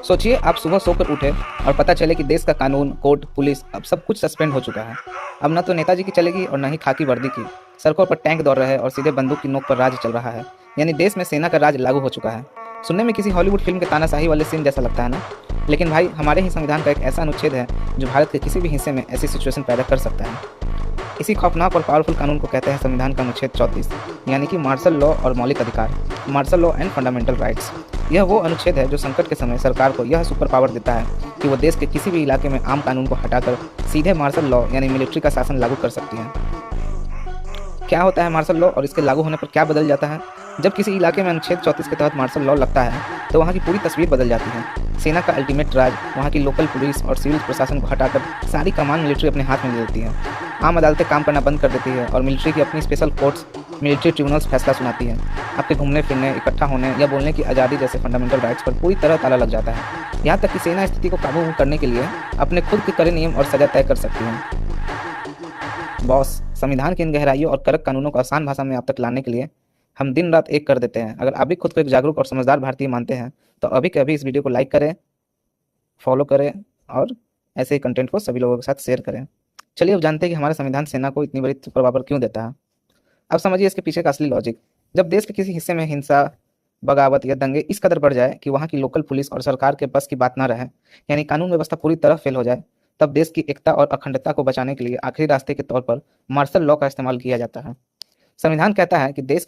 सोचिए आप सुबह सोकर उठे और पता चले कि देश का कानून, कोर्ट, पुलिस अब सब कुछ सस्पेंड हो चुका है। अब न तो नेताजी की चलेगी और न ही खाकी वर्दी की। सड़कों पर टैंक दौड़ रहे हैं और सीधे बंदूक की नोक पर राज चल रहा है। यानी देश में सेना का राज लागू हो चुका है। सुनने में किसी हॉलीवुड फिल्म के तानाशाही वाले सीन जैसा लगता है ना? लेकिन भाई हमारे ही संविधान का एक ऐसा अनुच्छेद है जो भारत के किसी भी हिस्से में ऐसी सिचुएशन पैदा कर सकता है। इसी खौफनाक और पावरफुल कानून को कहते हैं संविधान का अनुच्छेद 34, यानी कि मार्शल लॉ और मौलिक अधिकार, martial law and fundamental rights. यह वो अनुच्छेद है जो संकट के समय सरकार को यह सुपर पावर देता है कि वो देश के किसी भी इलाके में आम कानून को हटाकर सीधे मार्शल लॉ यानी मिलिट्री का शासन लागू कर सकती है। क्या होता है मार्शल लॉ और इसके लागू होने पर क्या बदल जाता है? जब किसी इलाके में अनुच्छेद 34 के तहत मार्शल लॉ लगता है तो वहाँ की पूरी तस्वीर बदल जाती है। सेना का अल्टीमेट राज वहाँ की लोकल पुलिस और सिविल प्रशासन को हटाकर सारी कमान मिलिट्री अपने हाथ में ले लेती है। आम अदालतें काम करना बंद कर देती है और मिलिट्री की अपनी स्पेशल कोर्ट्स, मिलिट्री ट्रिब्यूनल्स फैसला सुनाती है। आपके घूमने फिरने, इकट्ठा होने या बोलने की आज़ादी जैसे फंडामेंटल राइट्स पर पूरी तरह ताला लग जाता है। यहाँ तक कि सेना स्थिति को काबू में करने के लिए अपने खुद के कड़े नियम और सजा तय कर सकती है। बॉस, संविधान की इन गहराइयों और कड़क कानूनों को आसान भाषा में आप तक लाने के लिए हम दिन रात एक कर देते हैं। अगर आप भी खुद को एक जागरूक और समझदार भारतीय मानते हैं तो अभी के अभी इस वीडियो को लाइक करें, फॉलो करें और ऐसे ही कंटेंट को सभी लोगों के साथ शेयर करें। चलिए अब जानते हैं कि हमारा संविधान सेना को इतनी बड़ी सुपर पावर क्यों देता है। अब समझिए इसके पीछे का असली लॉजिक। जब देश के किसी हिस्से में हिंसा, बगावत या दंगे इस कदर बढ़ जाए कि वहाँ की लोकल पुलिस और सरकार के बस की बात ना रहे, यानी कानून व्यवस्था पूरी तरह फेल हो जाए, तब देश की एकता और अखंडता को बचाने के लिए आखिरी रास्ते के तौर पर मार्शल लॉ का इस्तेमाल किया जाता है। संविधान कहता है कि देश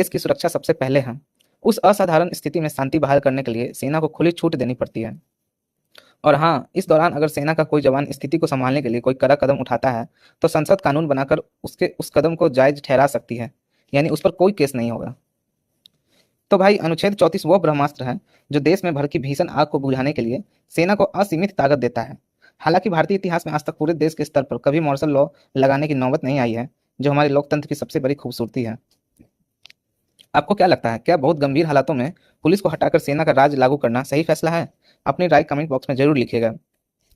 की सुरक्षा सबसे पहले है। उस असाधारण स्थिति में शांति बहाल करने के लिए सेना को खुली छूट देनी पड़ती है। और हाँ, इस दौरान अगर सेना का कोई जवान स्थिति को संभालने के लिए कोई कड़ा कदम उठाता है तो संसद कानून बनाकर उसके उस कदम को जायज ठहरा सकती है, यानी उस पर कोई केस नहीं होगा। तो भाई अनुच्छेद 34 वो ब्रह्मास्त्र है जो देश में भड़की भीषण आग को बुझाने के लिए सेना को असीमित ताकत देता है। हालांकि भारतीय इतिहास में आज तक पूरे देश के स्तर पर कभी मार्शल लॉ लगाने की नौबत नहीं आई है, जो हमारे लोकतंत्र की सबसे बड़ी खूबसूरती है। आपको क्या लगता है, क्या बहुत गंभीर हालातों में पुलिस को हटाकर सेना का राज लागू करना सही फैसला है? अपनी राय कमेंट बॉक्स में जरूर लिखिएगा।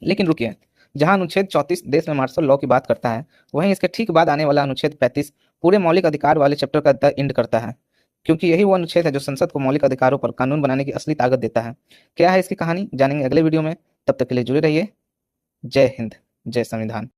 लेकिन रुकिए, जहां अनुच्छेद 34 देश में मार्शल लॉ की बात करता है, वहीं इसके ठीक बाद आने वाला अनुच्छेद 35 पूरे मौलिक अधिकार वाले चैप्टर का द एंड करता है, क्योंकि यही वो अनुच्छेद है जो संसद को मौलिक अधिकारों पर कानून बनाने की असली ताकत देता है। क्या है इसकी कहानी, जानेंगे अगले वीडियो में। तब तक के लिए जुड़े रहिए। जय हिंद, जय संविधान।